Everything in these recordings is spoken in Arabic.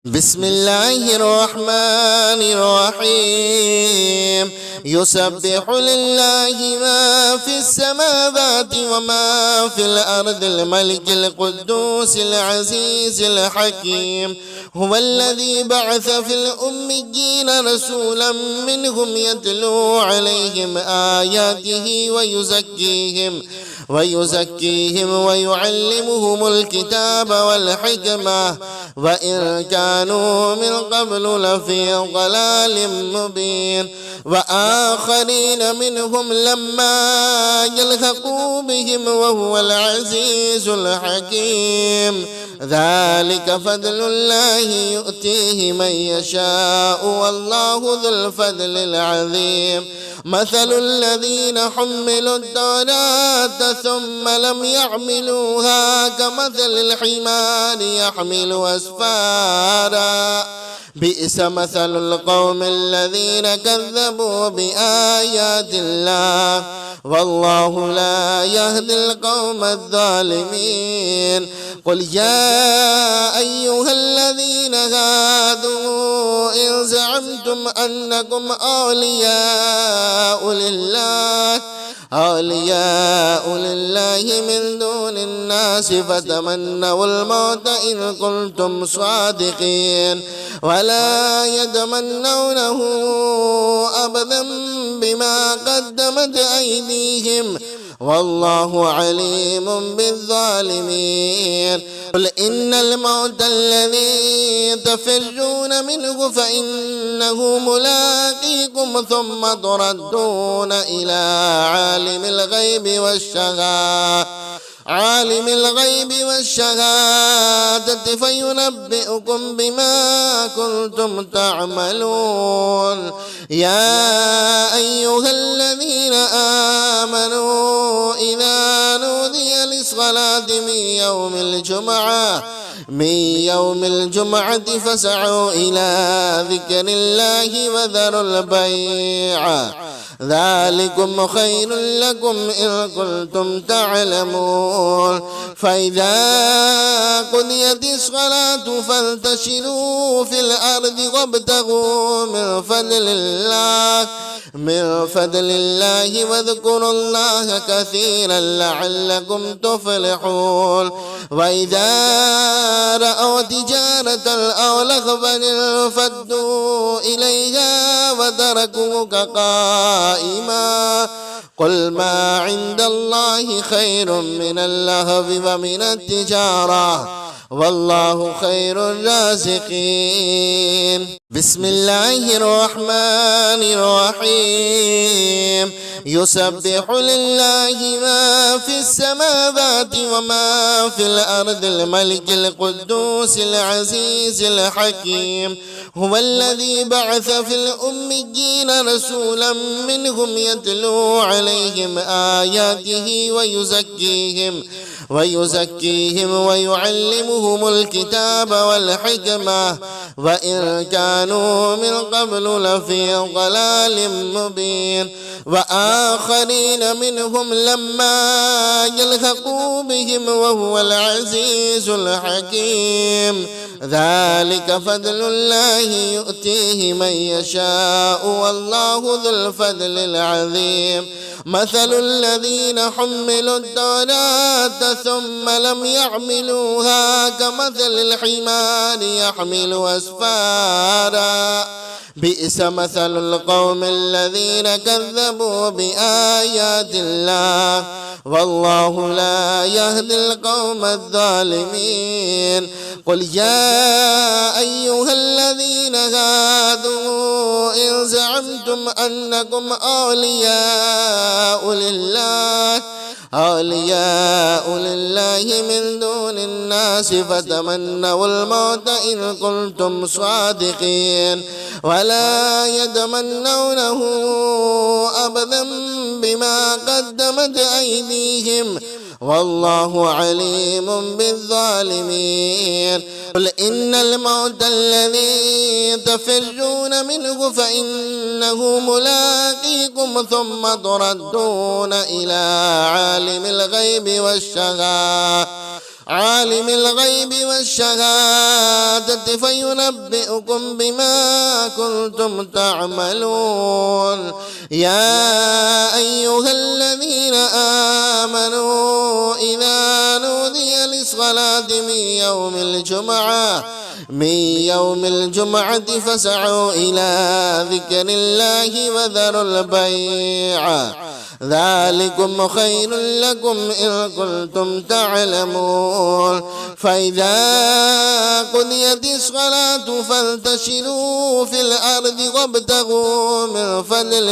بسم الله الرحمن الرحيم. يسبح لله ما في السماوات وما في الأرض الملك القدوس العزيز الحكيم. هو الذي بعث في الأميين رسولا منهم يتلو عليهم آياته ويزكيهم ويعلمهم الكتاب والحكمة وإن كانوا من قبل لفي ضلال مبين. وآخرين منهم لما يلحقوا بهم وهو العزيز الحكيم. ذلك فضل الله يؤتيه من يشاء والله ذو الفضل العظيم. مثل الذين حملوا التوراة ثم لم يحملوها كمثل الحمار يحمل أسفارا بئس مثل القوم الذين كذبوا بآيات الله والله لا يهدي القوم الظالمين. قل يا أيها الذين هادوا إن زعمتم أنكم أولياء لله من دون الناس فتمنوا الموت إن كنتم صادقين ولا يتمنونه أبدا بما قدمت أيديهم والله عليم بالظالمين. قل إن الموت الذي تفرون منه فإنه ملاقيكم ثم تردون إلى عالم الغيب والشهادة فينبئكم بما كنتم تعملون. يا أيها الذين آمنوا إذا نودي للصلاة من يوم الجمعة فاسعوا إلى ذكر الله وذروا البيع ذلكم خير لكم إن كنتم تعلمون. فإذا قضيت الصلاة فانتشروا في الأرض وابتغوا من فضل الله واذكروا الله كثيرا لعلكم تفلحون. وإذا رأوا تجارة أو لهوا انفضوا إليها وتركوك قائما قل ما عند الله خير من اللهو ومن التجارة والله خير الرازقين. بسم الله الرحمن الرحيم. يسبح لله ما في السماوات وما في الأرض الملك القدوس العزيز الحكيم. هو الذي بعث في الأميين رسولا منهم يتلو عليهم آياته ويزكيهم ويعلمهم الكتاب والحكمة وإن كانوا من قبل لفي ضلال مبين. وآخرين منهم لما يلحقوا بهم وهو العزيز الحكيم. ذلك فضل الله يؤتيه من يشاء والله ذو الفضل العظيم. مثل الذين حملوا التوراة ثم لم يحملوها كمثل الحمار يحمل أسفارا بئس مثل القوم الذين كذبوا بآيات الله والله لا يهدي القوم الظالمين. قل يا أيها الذين هادوا إن زعمتم أنكم أولياء لله من دون الناس فتمنوا الموت إن كنتم صادقين ولا يتمنونه أبدا بما قدمت أيديهم والله عليم بالظالمين. قل إن الموت الذي تفرون منه فإنه ملاقيكم ثم تردون إلى عالم الغيب عالم الغيب والشهادة فينبئكم بما كنتم تعملون يا أيها الذين آمنوا إذا نودي للصلاة من يوم الجمعة فاسعوا إلى ذكر الله وذروا البيع ذلكم خير لكم إن كنتم تعلمون فإذا قضيت الصلاة فانتشروا في الأرض وابتغوا من فضل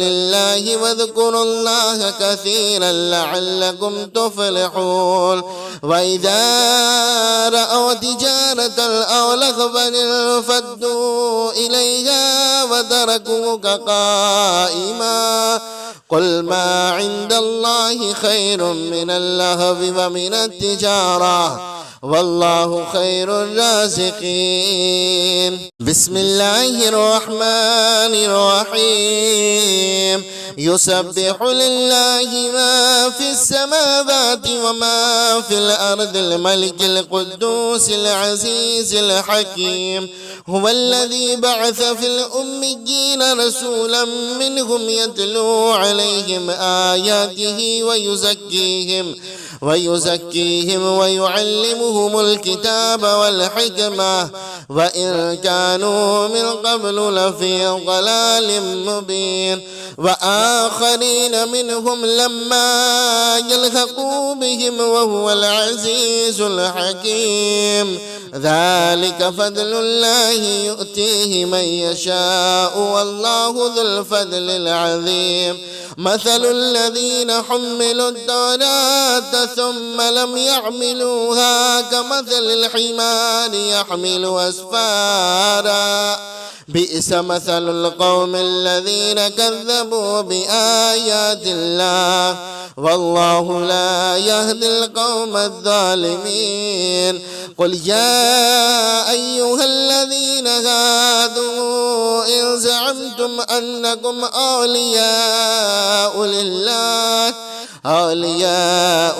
الله واذكروا الله كثيرا لعلكم تفلحون وإذا رأوا تجارة أو لهوا انفضوا إليها وتركوك قائما قل ما عند الله خير من اللهو ومن التجارة والله خير الرازقين بسم الله الرحمن الرحيم يسبح لله ما في السماوات وما في الأرض الملك القدوس العزيز الحكيم هو الذي بعث في الأميين رسولا منهم يتلو عليهم آياته ويزكيهم ويعلمهم الكتاب والحكمة وإن كانوا من قبل لفي ضلال مبين وآخرين منهم لما يلحقوا بهم وهو العزيز الحكيم ذلك فضل الله يؤتيه من يشاء والله ذو الفضل العظيم مثل الذين حملوا التوراة ثم لم يحملوها كمثل الحمار يحمل أسفارا بئس مثل القوم الذين كذبوا بآيات الله والله لا يهدي القوم الظالمين قل يا أيها الذين هادوا إن زعمتم أنكم أولياء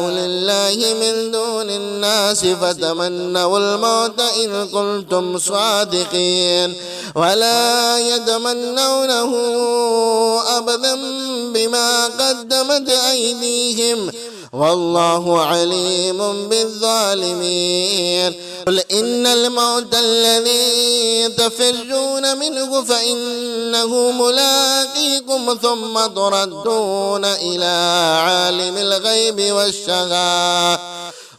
لله من دون الناس فتمنوا الموت إن كنتم صادقين ولا يتمنونه أبدا بما قدمت أيديهم والله عليم بالظالمين قل إن الموت الذي تفرون منه فإنه ملاقيكم ثم تردون إلى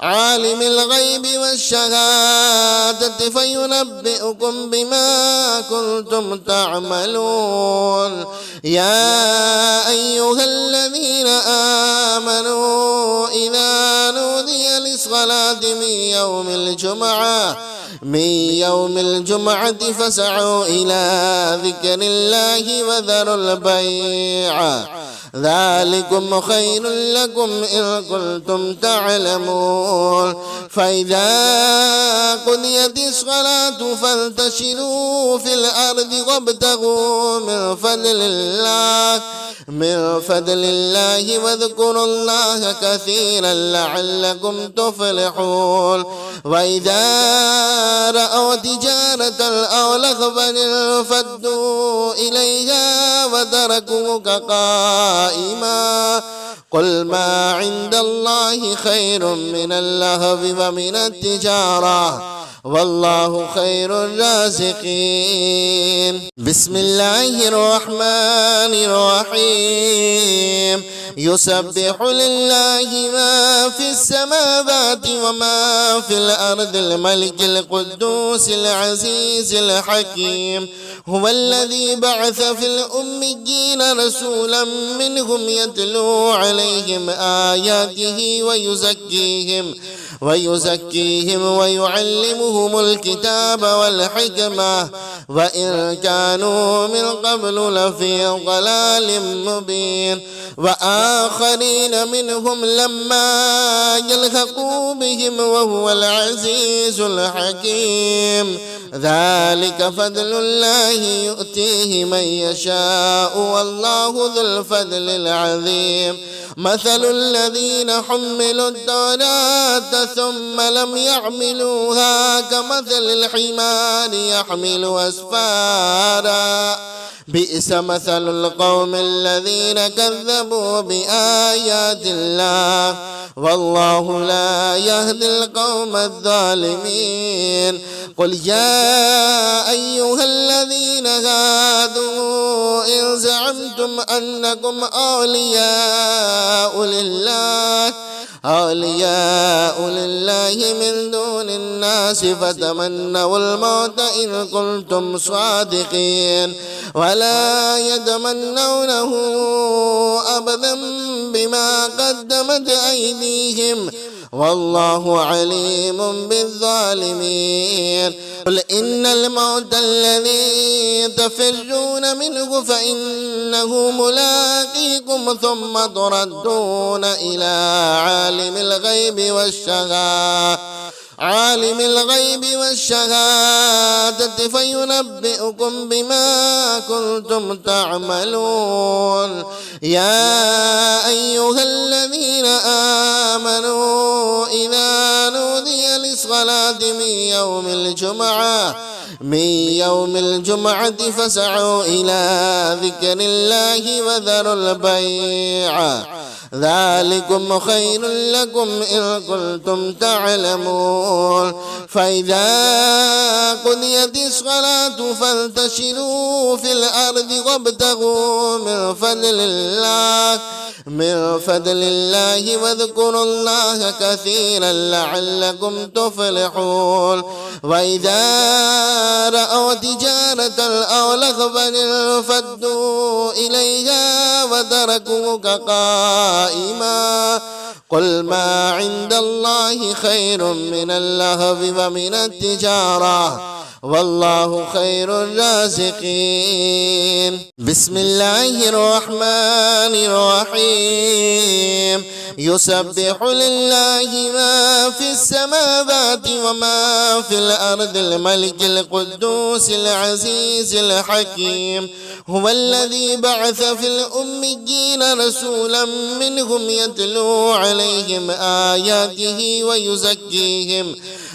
عالم الغيب والشهادة فينبئكم بما كنتم تعملون يا أيها الذين آمنوا إذا نودي للصلاة من يوم الجمعة فاسعوا إلى ذكر الله وذروا البيع ذلكم خير لكم إن كنتم تعلمون فإذا قضيت الصلاة فانتشروا في الأرض وابتغوا من فضل الله واذكروا الله كثيرا لعلكم تفلحون وإذا رأوا تجارة أو لهوا انفضوا إليها وتركوك قائما قل ما عند الله خير من اللهو ومن التجارة والله خير الرازقين بسم الله الرحمن الرحيم يسبح لله ما في السماوات وما في الأرض الملك القدوس العزيز الحكيم هو الذي بعث في الأميين رسولا منهم يتلو عليهم آياته ويزكيهم ويعلمهم الكتاب والحكمة وإن كانوا من قبل لفي ضلال مبين وآخرين منهم لما يلحقوا بهم وهو العزيز الحكيم ذلك فضل الله يؤتيه من يشاء والله ذو الفضل العظيم مثل الذين حملوا التوراة ثم لم يحملوها كمثل الحمار يحمل أسفارا بئس مثل القوم الذين كذبوا بآيات الله والله لا يهدي القوم الظالمين. قل يا أيها الذين هادوا إن زعمتم أنكم أولياء لله من دون الناس فتمنوا الموت إن كنتم صادقين ولا يتمنونه أبدا بما قدمت أيديهم والله عليم بالظالمين. قل إن الموت الذي تفرون منه فإنه ملاقيكم ثم تردون إلى عالم الغيب والشهادة فينبئكم بما كنتم تعملون. يا أيها الذين آمنوا إذا نودي للصلاة من يوم الجمعة فاسعوا إلى ذكر الله وذروا البيع ذلكم خير لكم إن كنتم تعلمون. فإذا قضيت الصلاة فانتشروا في الأرض وابتغوا من فضل الله واذكروا الله كثيرا لعلكم تفلحون. وإذا رأوا تجارة أو لهوا انفضوا إليها وتركوك قائما قل ما عند الله خير من اللهو ومن التجارة والله خير الرازقين. بسم الله الرحمن الرحيم. يسبح لله ما في السماوات وما في الأرض الملك القدوس العزيز الحكيم. هو الذي بعث في الأميين رسولا منهم يتلو عليهم آياته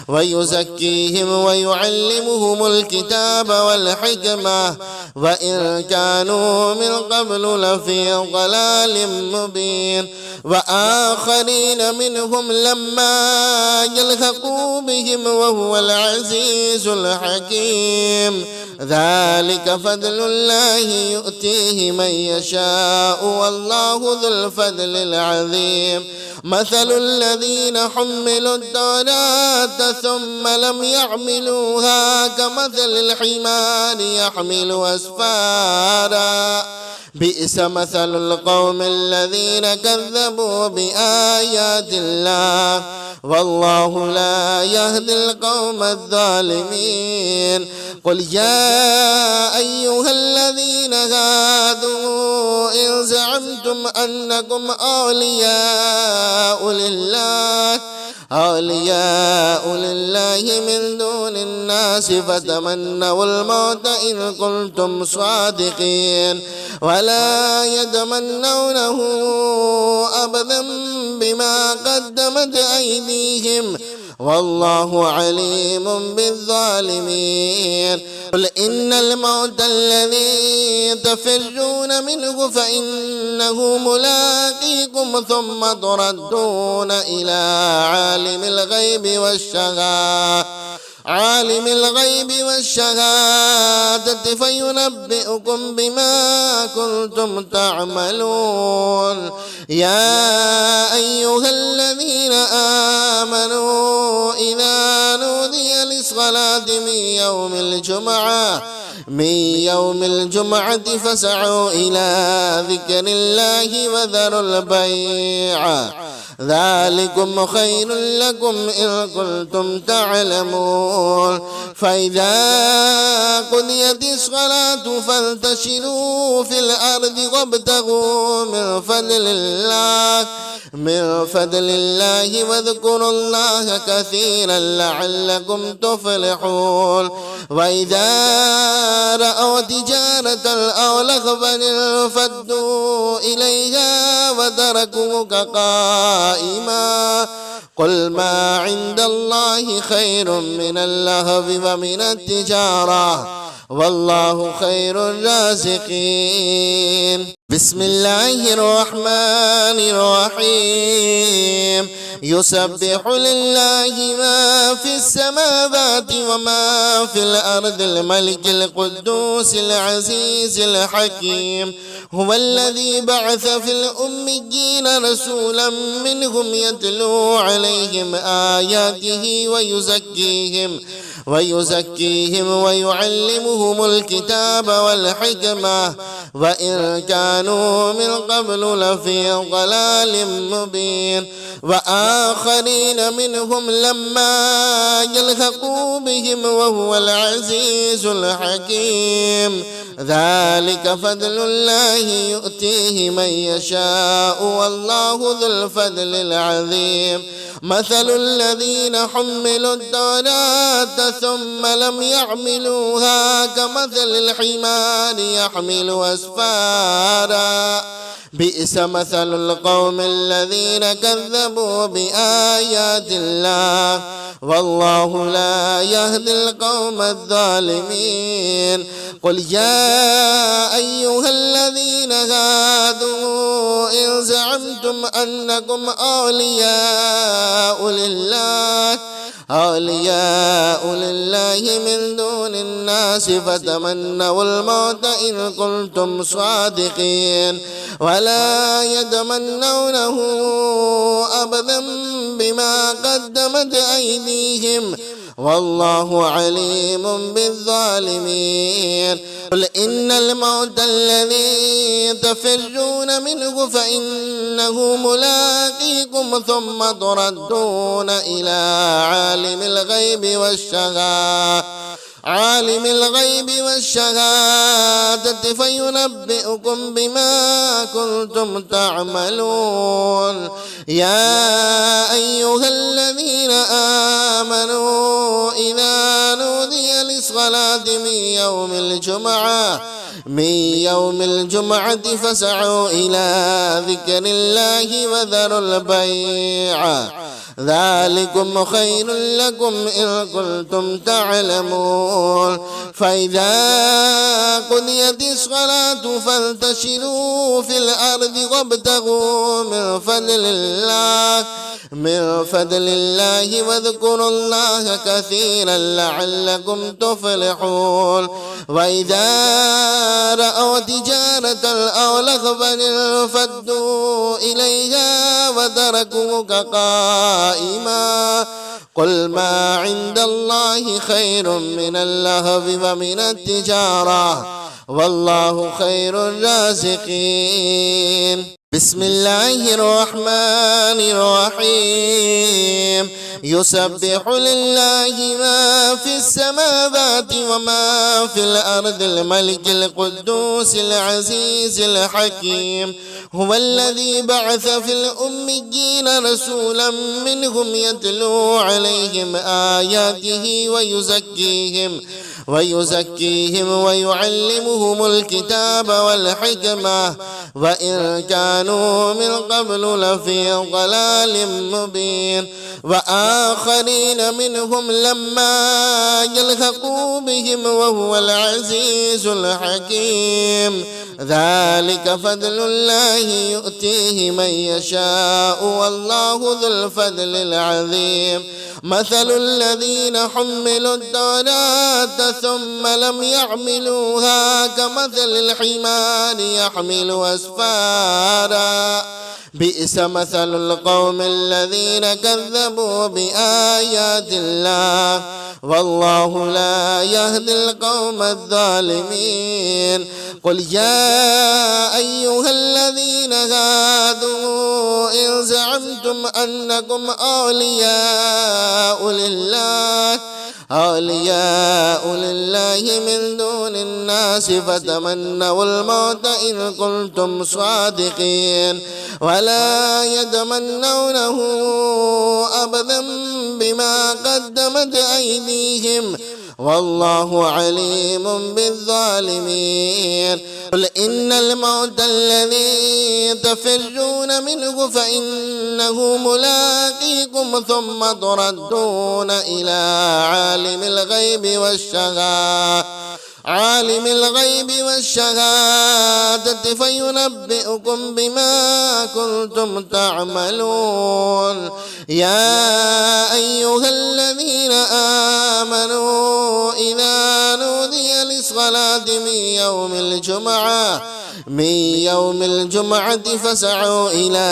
ويزكيهم ويعلمهم الكتاب والحكمة وإن كانوا من قبل لفي ضلال مبين. وآخرين منهم لما يلحقوا بهم وهو العزيز الحكيم. ذلك فضل الله يؤتيه من يشاء والله ذو الفضل العظيم. مثل الذين حملوا التوراة ثم لم يحملوها كمثل الحمار يحمل أسفارا بئس مثل القوم الذين كذبوا بآيات الله والله لا يهدي القوم الظالمين. قل يا أيها الذين هادوا إن زعمتم أنكم أولياء لله من دون الناس فتمنوا الموت إن كنتم صادقين ولا يتمنونه أبدا بما قدمت أيديهم والله عليم بالظالمين. قل إن الموت الذي تفرون منه فإنه ملاقيكم ثم تردون إلى عالم الغيب والشهادة فينبئكم بما كنتم تعملون. يا أيها الذين آمنوا إذا نودي للصلاة من يوم الجمعة فاسعوا إلى ذكر الله وذروا البيع ذلكم خير لكم إن كنتم تعلمون. فإذا قضيت الصلاة فانتشروا في الأرض وابتغوا من فضل الله واذكروا الله كثيرا لعلكم تفلحون. وإذا رأوا تجارة أو لهوا انفضوا إليها وتركوك قائما قل ما عند الله خير من اللهو ومن التجارة والله خير الرازقين. بسم الله الرحمن الرحيم. يسبح لله ما في السماوات وما في الأرض الملك القدوس العزيز الحكيم. هو الذي بعث في الأميين رسولا منهم يتلو عليهم آياته ويزكيهم ويعلمهم الكتاب والحكمة وإن كانوا من قبل لفي ضلال مبين. وآخرين منهم لما يلحقوا بهم وهو العزيز الحكيم. ذلك فضل الله يؤتيه من يشاء والله ذو الفضل العظيم. مثل الذين حملوا التوراة ثم لم يحملوها كمثل الحمار يحمل أسفارا بئس مثل القوم الذين كذبوا بآيات الله والله لا يهدي القوم الظالمين. قل يا أيها الذين هادوا إن زعمتم أنكم أولياء لله من دون الناس فتمنوا الموت إن كنتم صادقين ولا يتمنونه أبدا بما قدمت أيديهم والله عليم بالظالمين. قل إن الموت الذي تفرون منه فإنه ملاقيكم ثم تردون إلى عالم الغيب والشهادة فينبئكم بما كنتم تعملون. يا أيها الذين آمنوا إذا نودي للصلاة من يوم الجمعة فاسعوا إلى ذكر الله وذروا البيع ذلكم خير لكم إن كنتم تعلمون. فإذا قضيت الصلاة فانتشروا في الأرض وابتغوا من فضل الله واذكروا الله كثيرا لعلكم تفلحون. وإذا رأوا تجارة أو لهوا انفضوا إليها وتركوك قائما قل ما عند الله خير من اللهو ومن التجارة والله خير الرازقين. بسم الله الرحمن الرحيم. يسبح لله ما في السماوات وما في الأرض الملك القدوس العزيز الحكيم. هو الذي بعث في الأميين رسولا منهم يتلو عليهم آياته ويزكيهم ويعلمهم الكتاب والحكمة وإن كانوا من قبل لفي ضلال مبين. وآخرين منهم لما يلحقوا بهم وهو العزيز الحكيم. ذلك فضل الله يؤتيه من يشاء والله ذو الفضل العظيم. مثل الذين حملوا التوراة ثم لم يحملوها كمثل الحمار يحمل أسفارا بئس مثل القوم الذين كذبوا بآيات الله والله لا يهدي القوم الظالمين. قل يا أيها الذين هادوا إن زعمتم أنكم أولياء أولياء لله من دون الناس فتمنوا الموت إن كنتم صادقين ولا يتمنونه أبدا بما قدمت أيديهم والله عليم بالظالمين. قل إن الموت الذي تفرون منه فإنه ملاقيكم ثم تردون إلى عالم الغيب والشهادة فينبئكم بما كنتم تعملون. يا أيها الذين آمنوا إذا نودي للصلاة من يوم الجمعة فاسعوا إلى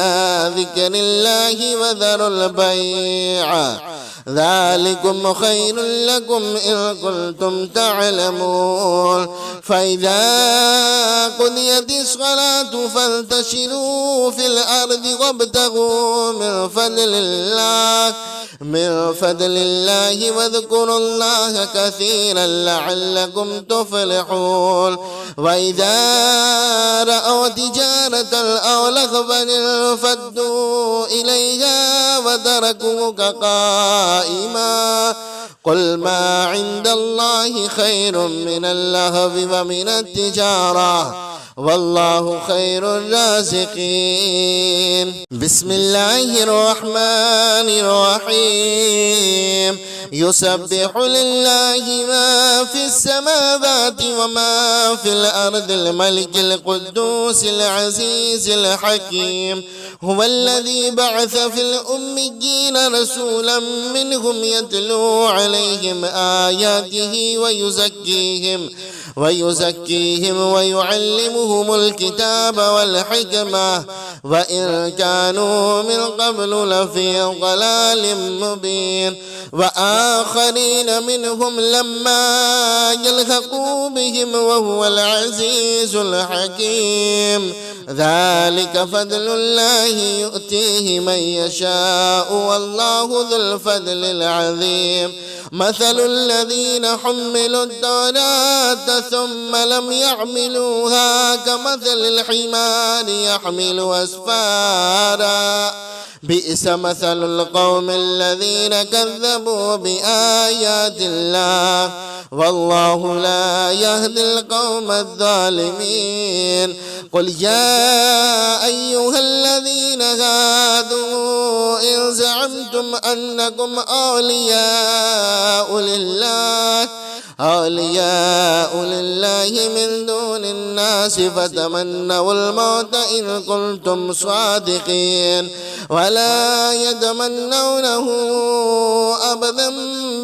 ذكر الله وذروا البيع ذلكم خير لكم إن كنتم تعلمون. فإذا قضيت الصلاة فانتشروا في الأرض وابتغوا من فضل الله واذكروا الله كثيرا لعلكم تفلحون. وإذا رأوا تجارة أو لهوا انفضوا إليها وتركوك قائما قل ما عند الله خير من اللهو ومن التجارة والله خير الرازقين. بسم الله الرحمن الرحيم. يسبح لله ما في السماوات وما في الأرض الملك القدوس العزيز الحكيم. هو الذي بعث في الأميين رسولا منهم يتلو عليهم آياته ويزكيهم ويعلمهم الكتاب والحكمة وإن كانوا من قبل لفي ضلال مبين. وآخرين منهم لما يلحقوا بهم وهو العزيز الحكيم. ذلك فضل الله يؤتيه من يشاء والله ذو الفضل العظيم. مثل الذين حملوا التوراة ثم لم يحملوها كمثل الحمار يحمل أسفارا بئس مثل القوم الذين كذبوا بآيات الله والله لا يهدي القوم الظالمين. قل يا أيها الذين هادوا إن زعمتم أنكم أولياء لله من دون الناس فتمنوا الموت إن كنتم صادقين ولا يتمنونه أبدا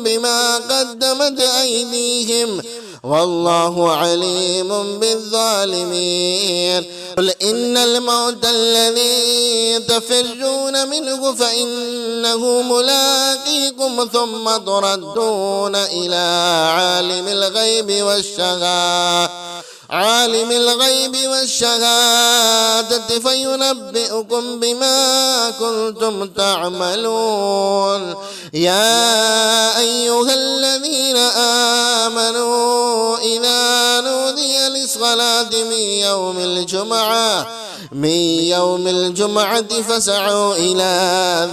بما قدمت أيديهم والله عليم بالظالمين. قل إن الموت الذي تفرون منه فإنه ملاقيكم ثم تردون إلى عالم الغيب والشهادة فينبئكم بما كنتم تعملون. يا أيها الذين آمنوا إذا نودي للصلاة من يوم الجمعة فاسعوا إلى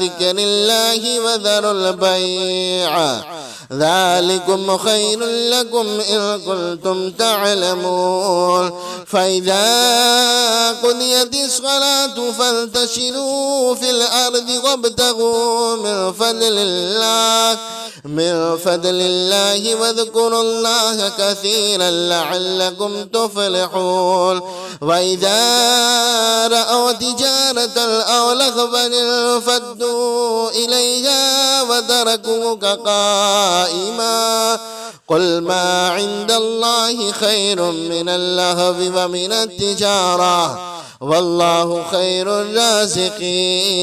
ذكر الله وذروا البيع ذلكم خير لكم إن كنتم تعلمون. فإذا قضيت الصلاة فانتشروا في الأرض وابتغوا من فضل الله واذكروا الله كثيرا لعلكم تفلحون. وإذا رأوا تجارة أو لهوا انفضوا إليها وتركوك قائما قل ما عند الله خير من اللهو ومن التجارة والله خير الرازقين.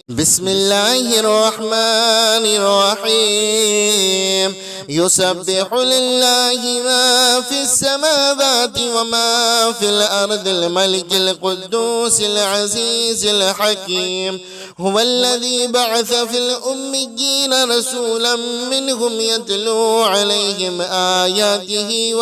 بسم الله الرحمن الرحيم. يسبح لله ما في السماوات وما في الأرض الملك القدوس العزيز الحكيم. هو الذي بعث في الأميين رسولا منهم يتلو عليهم آياته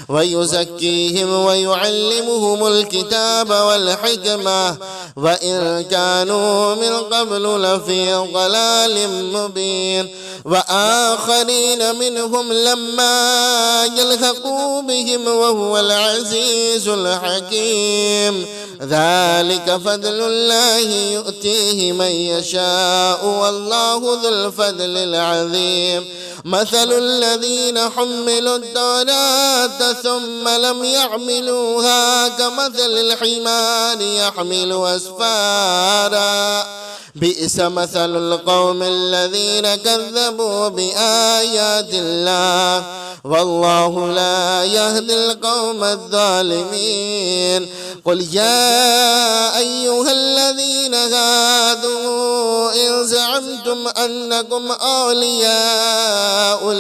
ويزكيهم ويعلمهم الكتاب والحكمة وإن كانوا من قبل لفي ضلال مبين. وآخرين منهم لما يلحقوا بهم وهو العزيز الحكيم. ذلك فضل الله يؤتيه من يشاء والله ذو الفضل العظيم. مثل الذين حملوا التوراة ثم لم يحملوها كمثل الحمار يحمل أسفارا بئس مثل القوم الذين كذبوا بآيات الله والله لا يهدي القوم الظالمين. قل يا أيها الذين هادوا إن زعمتم أنكم أولياء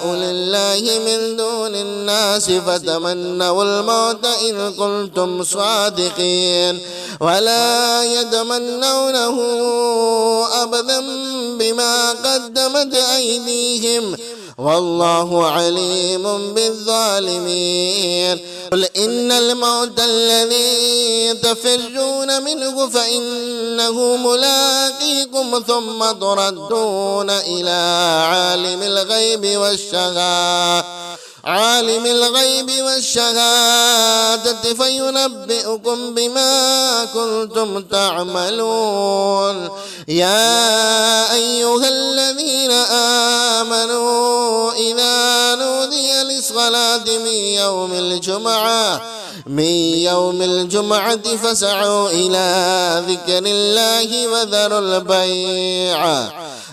لله من دون الناس فتمنوا الموت إن كنتم صادقين ولا يتمنونه أبدا بما قدمت أيديهم والله عليم بالظالمين. قل إن الموت الذي تفرون منه فإنه ملاقيكم ثم تردون إلى عالم الغيب والشهادة فينبئكم بما كنتم تعملون. يا أيها الذين آمنوا إذا نودي للصلاة من يوم الجمعة فاسعوا إلى ذكر الله وذروا البيع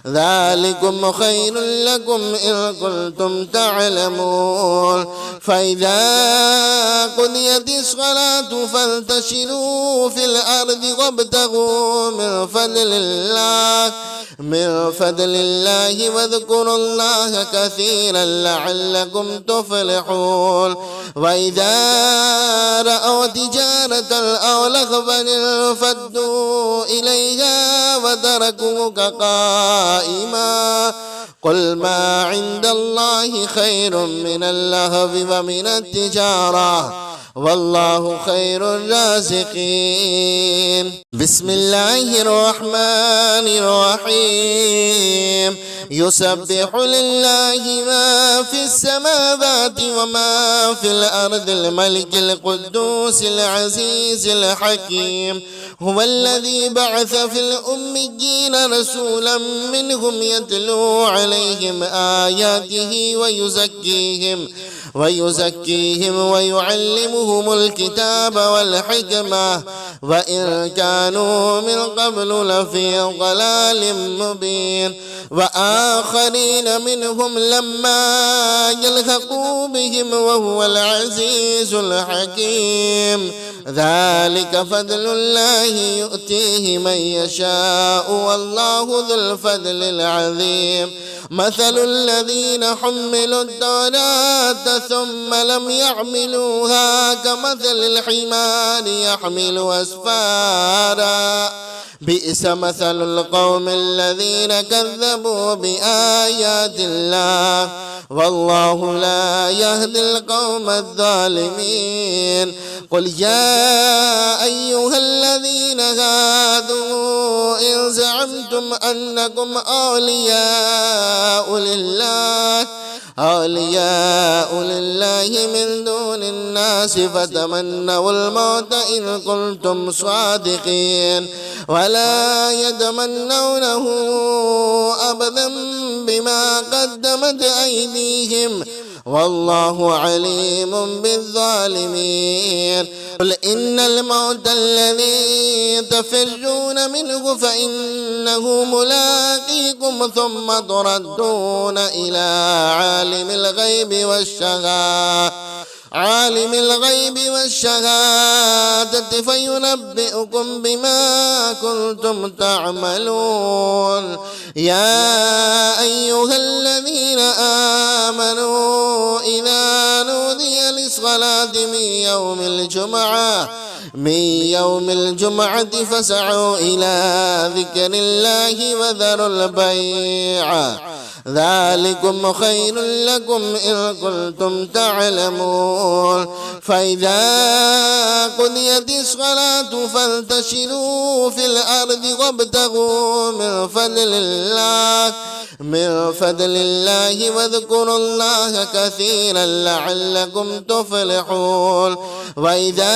ذلكم خير لكم إن كنتم تعلمون. فإذا قضيت الصلاة فانتشروا في الأرض وابتغوا من فضل الله واذكروا الله كثيرا لعلكم تفلحون. وإذا رأوا تجارة أو لهوا انفضوا إليها وتركوك قائما قل ما عند الله خير من اللهو ومن التجارة والله خير الرازقين. بسم الله الرحمن الرحيم. يسبح لله ما في السماوات وما في الأرض الملك القدوس العزيز الحكيم. هو الذي بعث في الأميين رسولا منهم يتلو عليهم آياته ويزكيهم ويعلمهم الكتاب والحكمة وإن كانوا من قبل لفي ضلال مبين. وآخرين منهم لما يلحقوا بهم وهو العزيز الحكيم. ذلك فضل الله يؤتيه من يشاء والله ذو الفضل العظيم. مثل الذين حملوا التوراة ثم لم يحملوها كمثل الحمار يحمل أسفارا بئس مثل القوم الذين كذبوا بآيات الله والله لا يهدي القوم الظالمين. قل يا أيها الذين هادوا إن زعمتم أنكم أولياء لله من دون الناس فتمنوا الموت إن كنتم صادقين ولا يتمنونه أبدا بما قدمت أيديهم والله عليم بالظالمين. قل إن الموت الذي تفرون منه فإنه ملاقيكم ثم تردون إلى عالم عالم الغيب والشهادة فينبئكم بما كنتم تعملون يا أيها الذين آمنوا إذا نودي للصلاة من يوم الجمعة فاسعوا إلى ذكر الله وذروا البيع ذلكم خير لكم إن كنتم تعلمون فإذا قضيت الصلاة فانتشروا في الأرض وابتغوا من فضل الله واذكروا الله كثيرا لعلكم تفلحون وإذا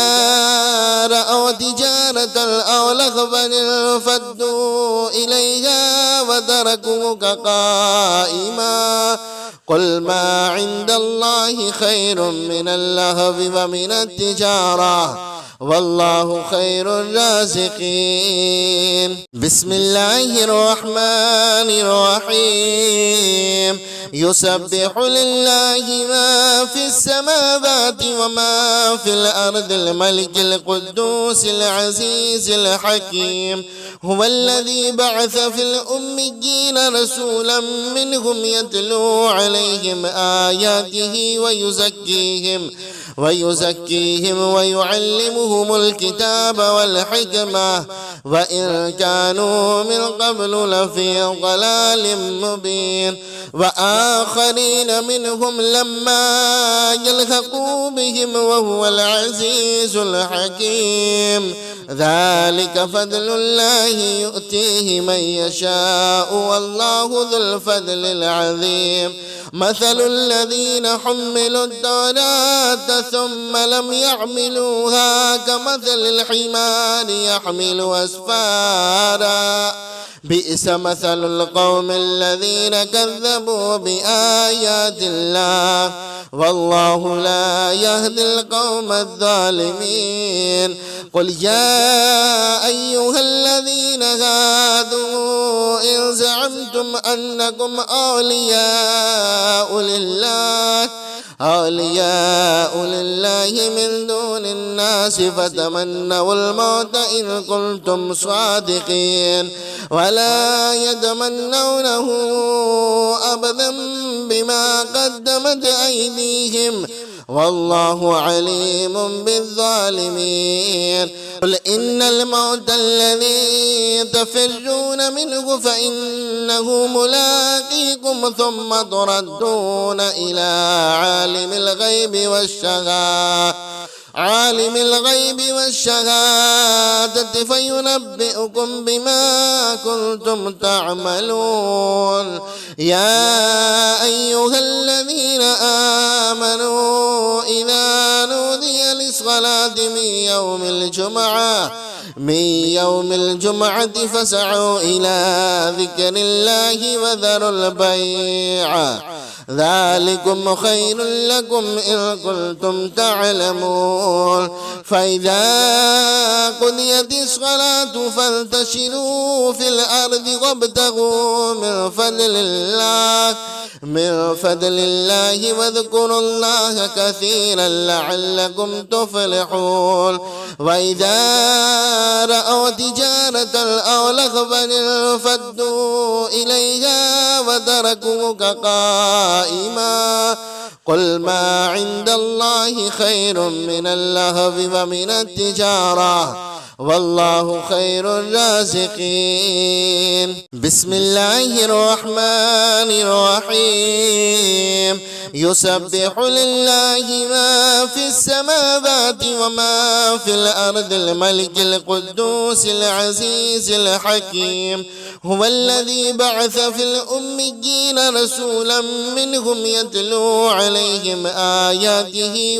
رأوا تجارة أو لهوا انفضوا إليها وتركوك قائما قل ما عند الله خير من اللهو ومن التجارة والله خير الرازقين بسم الله الرحمن الرحيم يسبح لله ما في السماوات وما في الأرض الملك القدوس العزيز الحكيم هو الذي بعث في الأميين رسولا منهم يتلو عليهم آياته ويزكيهم ويعلمهم الكتاب والحكمة وإن كانوا من قبل لفي ضلال مبين وآخرين منهم لما يلحقوا بهم وهو العزيز الحكيم ذلك فضل الله يؤتيه من يشاء والله ذو الفضل العظيم مثل الذين حملوا التوراة ثم لم يحملوها كمثل الحمار يحمل أسفارا بئس مثل القوم الذين كذبوا بآيات الله والله لا يهدي القوم الظالمين قل يا أيها الذين هادوا إن زعمتم أنكم أولياء لله من دون الناس فتمنوا الموت إن كنتم صادقين ولا يتمنونه أبدا بما قدمت أيديهم والله عليم بالظالمين قل إن الموت الذي تفرون منه فإنه ملاقيكم ثم تردون إلى عالم الغيب والشهادة فينبئكم بما كنتم تعملون يا أيها الذين آمنوا إذا نودي للصلاة من يوم الجمعة فاسعوا إلى ذكر الله وذروا البيع ذلكم خير لكم إن كنتم تعلمون فإذا قضيت الصلاة فانتشروا في الأرض وابتغوا من فضل الله واذكروا الله كثيرا لعلكم تفلحون وإذا رأوا تجارة أو لهوا انفضوا إليها وتركوك قائما قل ما عند الله خير من اللهو ومن التجارة والله خير الرازقين بسم الله الرحمن الرحيم يسبح لله ما في السماوات وما في الأرض الملك القدوس العزيز الحكيم هو الذي بعث في الأميين رسولا منهم يتلو عليهم آياته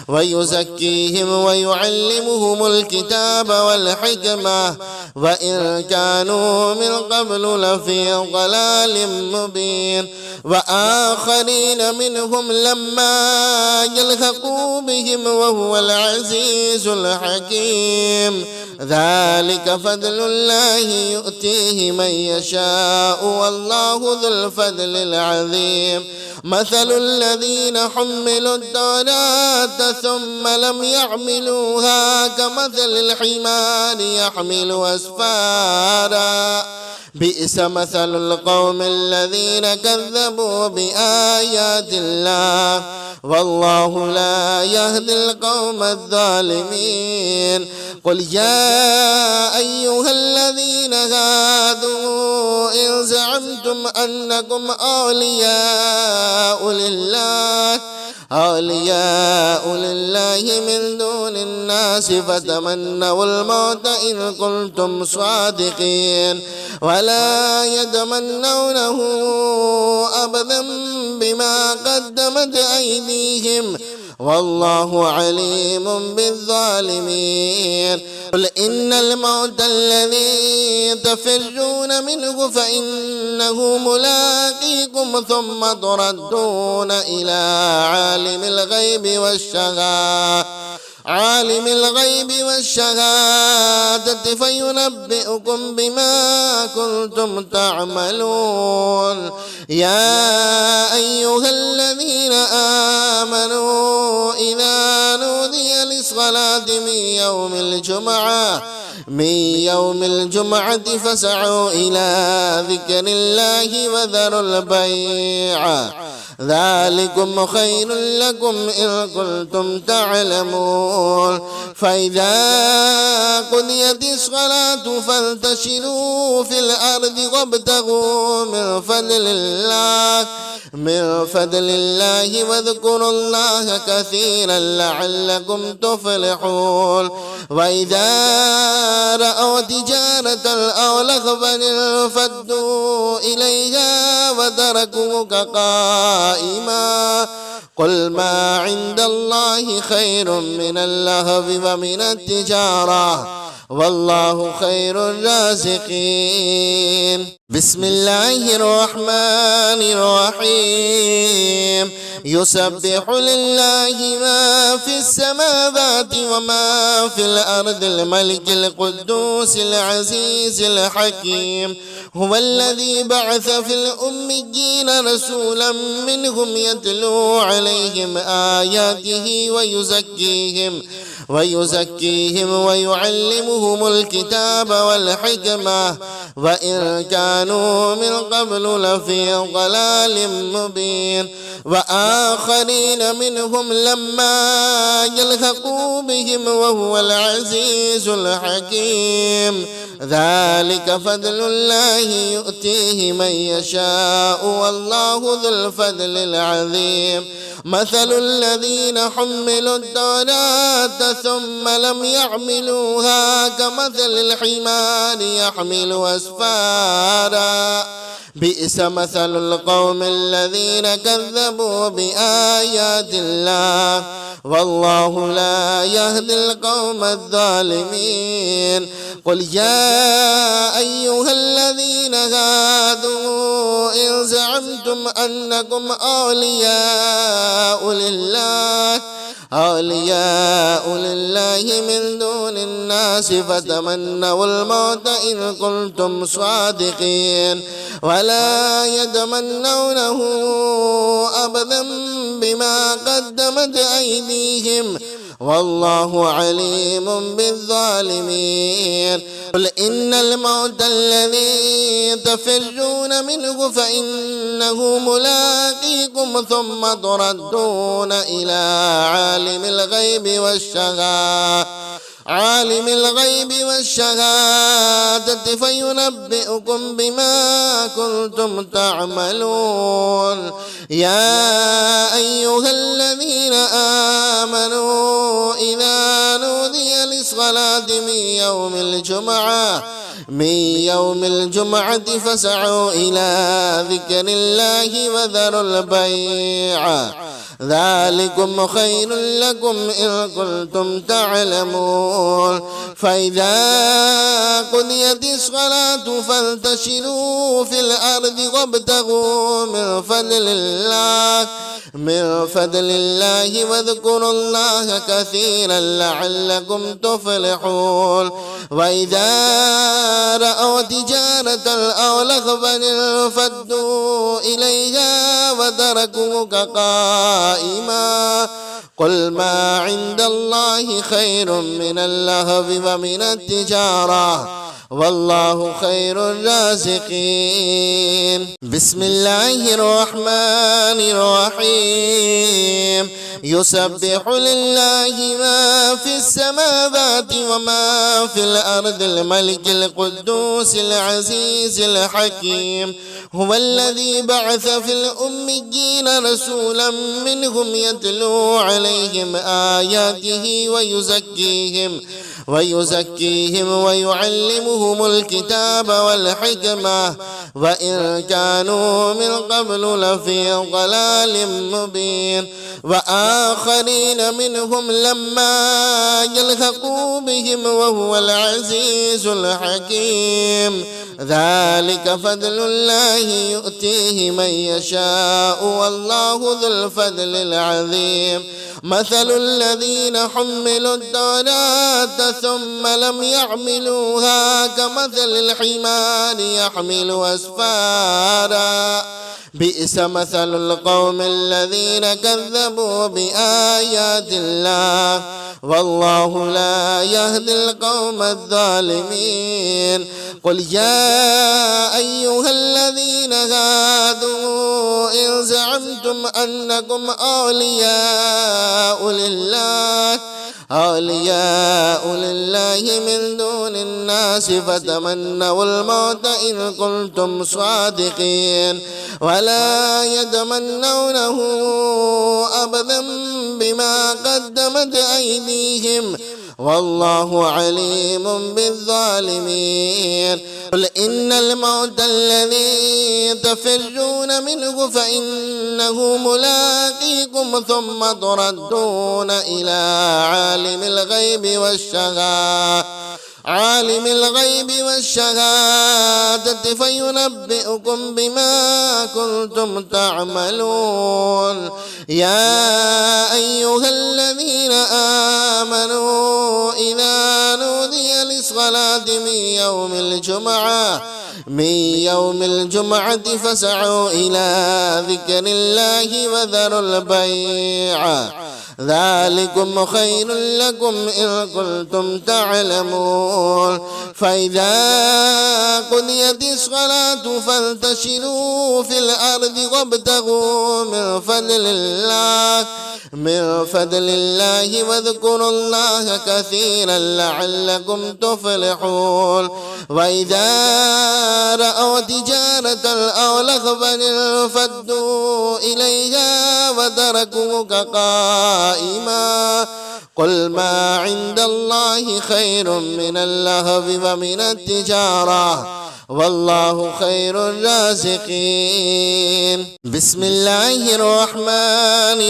ويزكيهم ويعلمهم الكتاب والحكمة وإن كانوا من قبل لفي ضلال مبين وآخرين منهم لما يلحقوا بهم وهو العزيز الحكيم ذلك فضل الله يؤتيه من يشاء والله ذو الفضل العظيم مثل الذين حملوا التوراة ثم لم يحملوها كمثل الحمار يحمل أسفارا بئس مثل القوم الذين كذبوا بآيات الله والله لا يهدي القوم الظالمين. قل يا أيها الذين هادوا إن زعمتم أنكم أولياء لله من دون الناس فتمنوا الموت إن كنتم صادقين ولا يتمنونه أبدا بما قدمت أيديهم والله عليم بالظالمين. قل إن الموت الذي تفرون منه فإنه ملاقيكم ثم تردون إلى عالم الغيب والشهادة فينبئكم بما كنتم تعملون. يا أيها الذين آمنوا إذا نودي للصلاة من يوم الجمعة فاسعوا إلى ذكر الله وذروا البيع ذلكم خير لكم إن كنتم تعلمون. فإذا قضيت الصلاة فانتشروا في الأرض وابتغوا من فضل الله واذكروا الله كثيرا لعلكم تفلحون. وإذا رأوا تجارة أو لهوا انفضوا إليها وتركوك قائما قل ما عند الله خير من اللهو ومن التجارة والله خير الرازقين. بسم الله الرحمن الرحيم. يسبح لله ما في السماوات وما في الأرض الملك القدوس العزيز الحكيم. هو الذي بعث في الأميين رسولا منهم يتلو عليهم آياته ويزكيهم ويعلمهم الكتاب والحكمة وإن كانوا من قبل لفي ضلال مبين. وآخرين منهم لما يلحقوا بهم وهو العزيز الحكيم. ذلك فضل الله يؤتيه من يشاء والله ذو الفضل العظيم. مثل الذين حملوا التوراة ثم لم يحملوها كمثل الحمار يحمل أسفارا بئس مثل القوم الذين كذبوا بآيات الله والله لا يهدي القوم الظالمين. قل يا أيها الذين هادوا إن زعمتم أنكم أولياء لله من دون الناس فتمنوا الموت إن كنتم صادقين ولا يتمنونه أبدا بما قدمت أيديهم والله عليم بالظالمين. قل إن الموت الذي تفرون منه فإنه ملاقيكم ثم تردون إلى عالم الغيب والشهادة فينبئكم بما كنتم تعملون. يا أيها الذين آمنوا إذا نودي للصلاة من يوم الجمعة فاسعوا إلى ذكر الله وذروا البيع ذلكم خير لكم إن كنتم تعلمون. فإذا قضيت الصلاة فانتشروا في الأرض وابتغوا من فضل الله واذكروا الله كثيرا لعلكم تفلحون. وإذا رأوا تجارة أو لهوا انفضوا إليها وتركوك قائما قل ما عند الله خير من اللهو ومن التجارة والله خير الرازقين. بسم الله الرحمن الرحيم. يسبح لله ما في السماوات وما في الأرض الملك القدوس العزيز الحكيم. هو الذي بعث في الأميين رسولا منهم يتلو عليهم آياته ويزكيهم ويعلمهم الكتاب والحكمة وإن كانوا من قبل لفي ضلال مبين. وآخرين منهم لما يلحقوا بهم وهو العزيز الحكيم. ذلك فضل الله يؤتيه من يشاء والله ذو الفضل العظيم. مثل الذين حملوا التوراة ثم لم يحملوها كمثل الحمار يحمل أسفارا بئس مثل القوم الذين كذبوا بآيات الله والله لا يهدي القوم الظالمين. قل يا أيها الذين هادوا إن زعمتم أنكم أولياء لله من دون الناس فتمنوا الموت إن كنتم صادقين ولا يتمنونه أبدا بما قدمت أيديهم والله عليم بالظالمين. قل إن الموت الذي تفرون منه فإنه ملاقيكم ثم تردون إلى عالم الغيب والشهادة فينبئكم بما كنتم تعملون. يا أيها الذين آمنوا إذا نودي للصلاة من يوم الجمعة فاسعوا إلى ذكر الله وذروا البيع ذلكم خير لكم إن كنتم تعلمون. فإذا قضيت الصلاة فانتشروا في الأرض وابتغوا من فضل الله واذكروا الله كثيرا لعلكم تفلحون. وإذا رأوا تجارة أو لهوا انفضوا إليها وتركوك قائما قل ما عند الله خير من اللهو ومن التجارة والله خير الرازقين. بسم الله الرحمن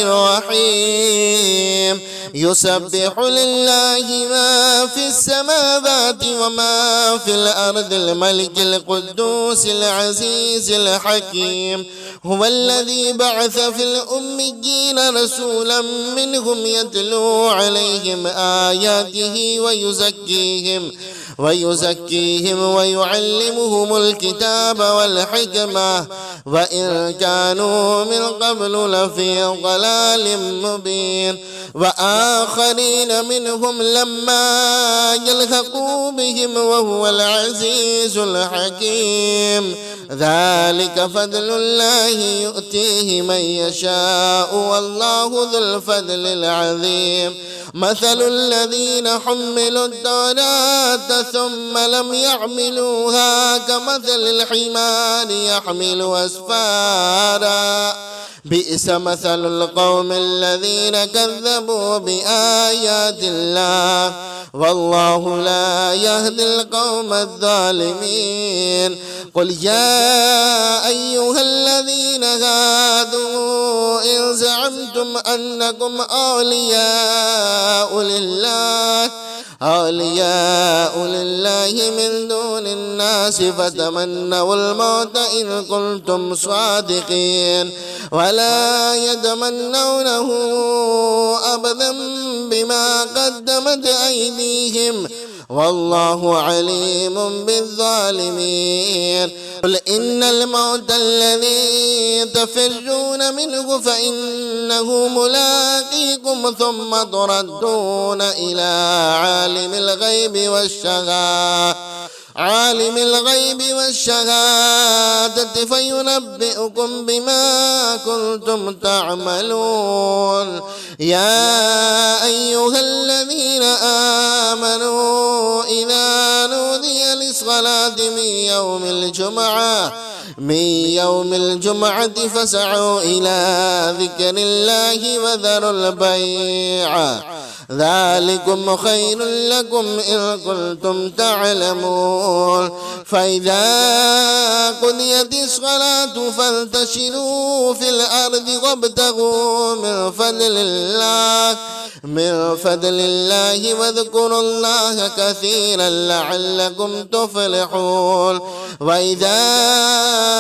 الرحيم. يسبح لله ما في السماوات وما في الأرض الملك القدوس العزيز الحكيم. هو الذي بعث في الأميين رسولا منهم يتلو عليهم آياته ويزكيهم ويعلمهم الكتاب والحكمة وإن كانوا من قبل لفي ضلال مبين. وآخرين منهم لما يلحقوا بهم وهو العزيز الحكيم. ذلك فضل الله يؤتيه من يشاء والله ذو الفضل العظيم. مثل الذين حملوا التوراة ثم لم يحملوها كمثل الحمار يحمل أسفارا بئس مثل القوم الذين كذبوا بآيات الله والله لا يهدي القوم الظالمين. قل يا أيها الذين هادوا إن زعمتم أنكم أولياء لله من دون الناس فتمنوا الموت إن كنتم صادقين ولا يتمنونه أبدا بما قدمت أيديهم والله عليم بالظالمين قل إن الموت الذي تفرون منه فإنه ملاقيكم ثم تردون إلى عالم الغيب والشهادة فينبئكم بما كنتم تعملون يا أيها الذين آمنوا إذا نودي للصلاة من يوم الجمعة فاسعوا إلى ذكر الله وذروا البيع ذلكم خير لكم إن كنتم تعلمون فإذا قضيت الصلاة فانتشروا في الأرض وابتغوا من فضل الله واذكروا الله كثيرا لعلكم تفلحون وإذا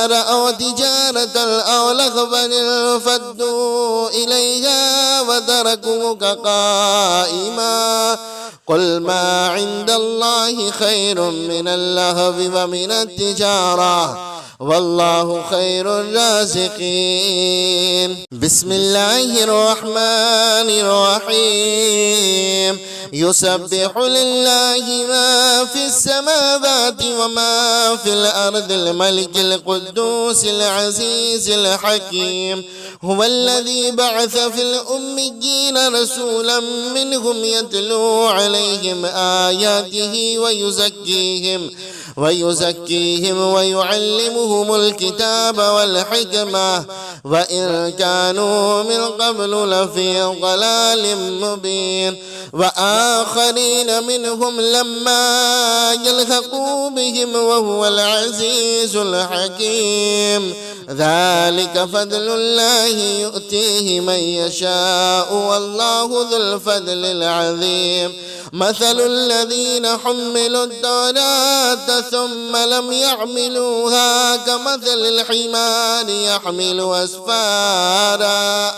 رأوا تجارة أو لهوا انفضوا إليها وتركوك قائما قل ما عند الله خير من اللهو ومن التجارة والله خير الرازقين بسم الله الرحمن الرحيم يسبح لله ما في السماوات وما في الأرض الملك القدوس العزيز الحكيم هو الذي بعث في الأميين رسولا منهم يتلو عليهم آياته ويزكيهم ويعلمهم الكتاب والحكمة وإن كانوا من قبل لفي ضلال مبين وآخرين منهم لما يلحقوا بهم وهو العزيز الحكيم ذلك فضل الله يؤتيه من يشاء والله ذو الفضل العظيم مثل الذين حملوا التوراة ثم لم يحملوها كمثل الحمار يحمل أسفارا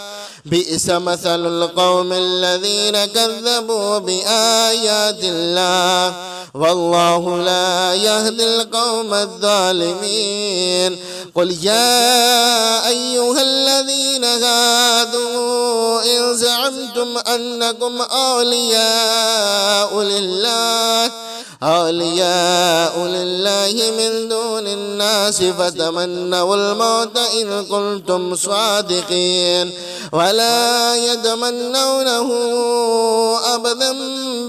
بئس مثل القوم الذين كذبوا بآيات الله والله لا يهدي القوم الظالمين قل يا أيها الذين هادوا إن زعمتم أنكم أولياء لله من دون الناس فتمنوا الموت إن كنتم صادقين ولا يتمنونه أبدا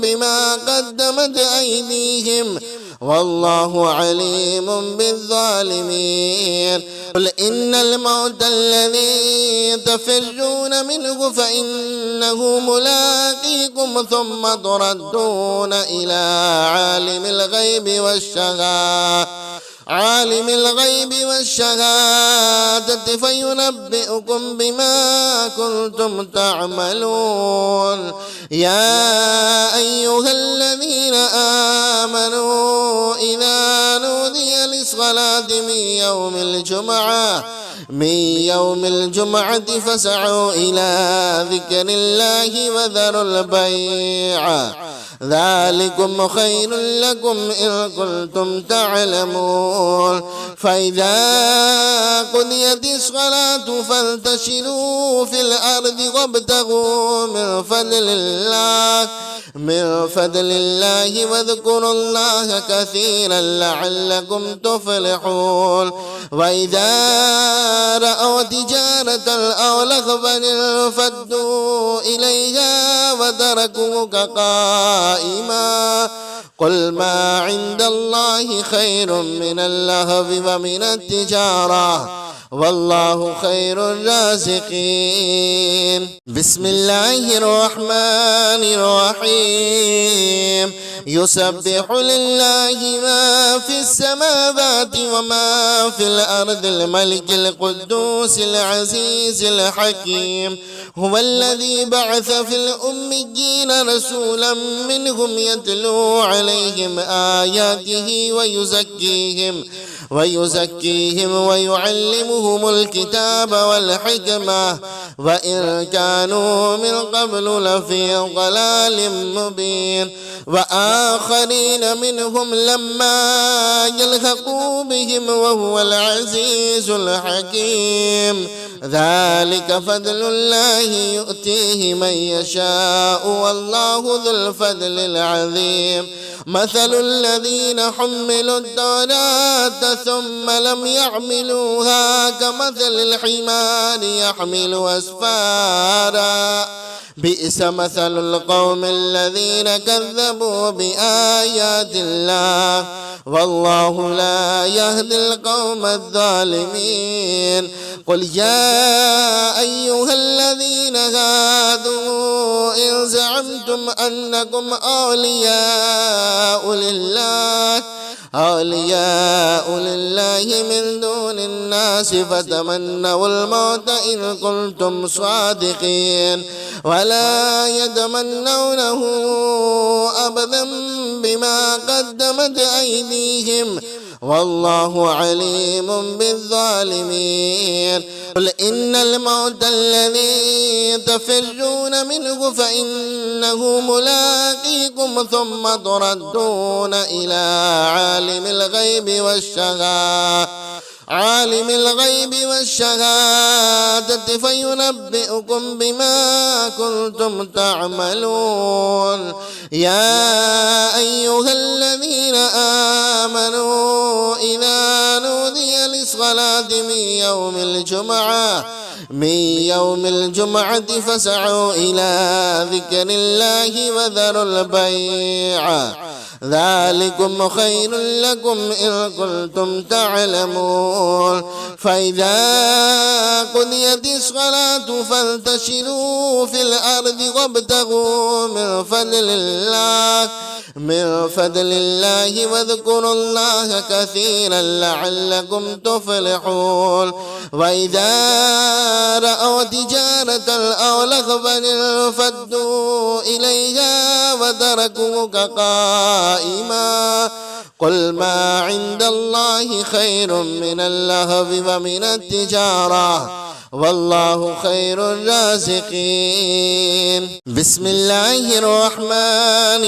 بما قدمت أيديهم والله عليم بالظالمين قل إن الموت الذي تفرون منه فإنه ملاقيكم ثم تردون إلى عالم الغيب والشهادة فينبئكم بما كنتم تعملون يا أيها الذين آمنوا إذا نودي للصلاة من يوم الجمعة فاسعوا إلى ذكر الله وذروا البيع ذلكم خير لكم إن كنتم تعلمون فإذا قضيت الصلاة فانتشروا في الأرض وابتغوا من فضل الله واذكروا الله كثيرا لعلكم تفلحون وإذا رأوا تجارة أو لهوا انفضوا إليها وتركوك قائما قل ما عند الله خير من اللهو ومن التجارة والله خير الرازقين. بسم الله الرحمن الرحيم. يسبح لله ما في السماوات وما في الأرض الملك القدوس العزيز الحكيم. هو الذي بعث في الأميين رسولا منهم يتلو عليهم آياته ويزكيهم ويعلمهم الكتاب والحكمة وإن كانوا من قبل لفي ضلال مبين. وآخرين منهم لما يلحقوا بهم وهو العزيز الحكيم. ذلك فضل الله يؤتيه من يشاء والله ذو الفضل العظيم. مثل الذين حملوا التوراة ثم لم يحملوها كمثل الحمار يحمل أسفارا بئس مثل القوم الذين كذبوا بآيات الله والله لا يهدي القوم الظالمين. قل يا أيها الذين هادوا إن زعمتم أنكم أولياء لله من دون الناس فتمنوا الموت إن كنتم صادقين ولا يتمنونه أبدا بما قدمت أيديهم والله عليم بالظالمين. قل إن الموت الذي تفرون منه فإنه ملاقيكم ثم تردون إلى عالم الغيب والشهادة فينبئكم بما كنتم تعملون. يا أيها الذين آمنوا إذا نودي للصلاة من يوم الجمعة فاسعوا إلى ذكر الله وذروا البيع ذلكم خير لكم إن كنتم تعلمون. فإذا قضيت الصلاة فانتشروا في الأرض وابتغوا من فضل الله واذكروا الله كثيرا لعلكم تفلحون. وإذا رأوا تجارة أو لهوا انفضوا إليها وتركوك قائما قل ما عند الله خير من اللهو ومن التجارة والله خير الرازقين. بسم الله الرحمن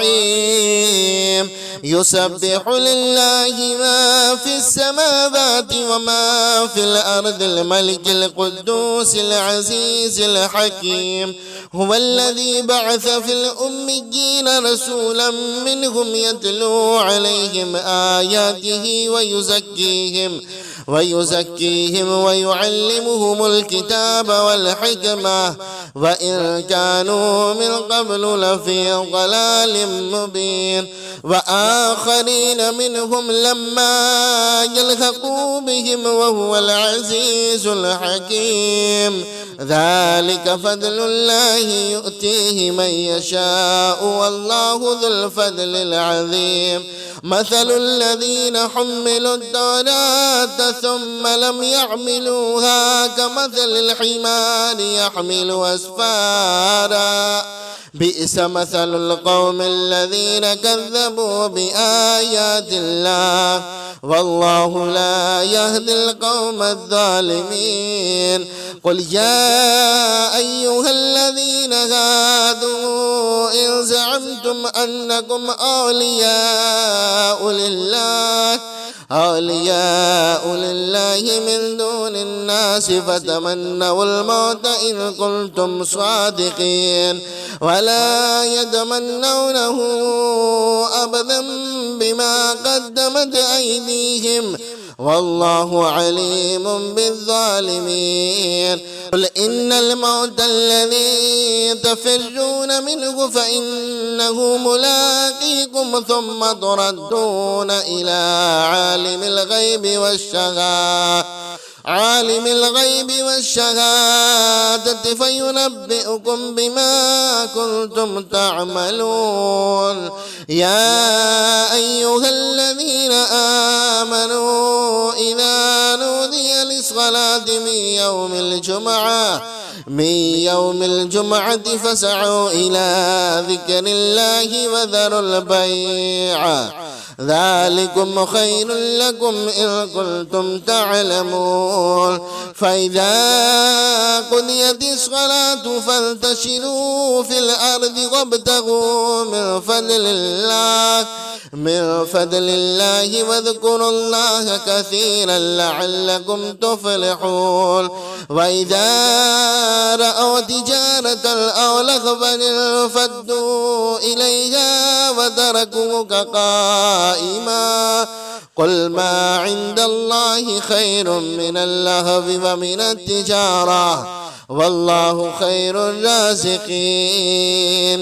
الرحيم. يسبح لله ما في السماوات وما في الأرض الملك القدوس العزيز الحكيم. هو الذي بعث في الأميين رسولا منهم يتلو عليهم آياته ويزكيهم ويعلمهم الكتاب والحكمة وإن كانوا من قبل لفي ضلال مبين. وآخرين منهم لما يلحقوا بهم وهو العزيز الحكيم. ذلك فضل الله يؤتيه من يشاء والله ذو الفضل العظيم. مثل الذين حملوا التوراة ثم لم يحملوها كمثل الحمار يحمل أسفارا بئس مثل القوم الذين كذبوا بآيات الله والله لا يهدي القوم الظالمين. قل يا أيها الذين هادوا إن زعمتم أنكم أولياء لله من دون الناس فتمنوا الموت إن كنتم صادقين ولا يتمنونه أبدا بما قدمت أيديهم والله عليم بالظالمين. قل إن الموت الذي تفرون منه فإنه ملاقيكم ثم تردون إلى عالم عالم الغيب والشهادة فينبئكم بما كنتم تعملون يا أيها الذين آمنوا إذا نودي للصلاة من يوم الجمعة فاسعوا إلى ذكر الله وذروا البيع ذلكم خير لكم إن كنتم تعلمون فإذا قضيت الصلاة فانتشروا في الأرض وابتغوا من فضل الله واذكروا الله كثيرا لعلكم تفلحون وإذا رأوا تجارة أو لهوا انفضوا إليها وتركوك قائما قل ما عند الله خير من اللهو ومن التجارة والله خير الرازقين.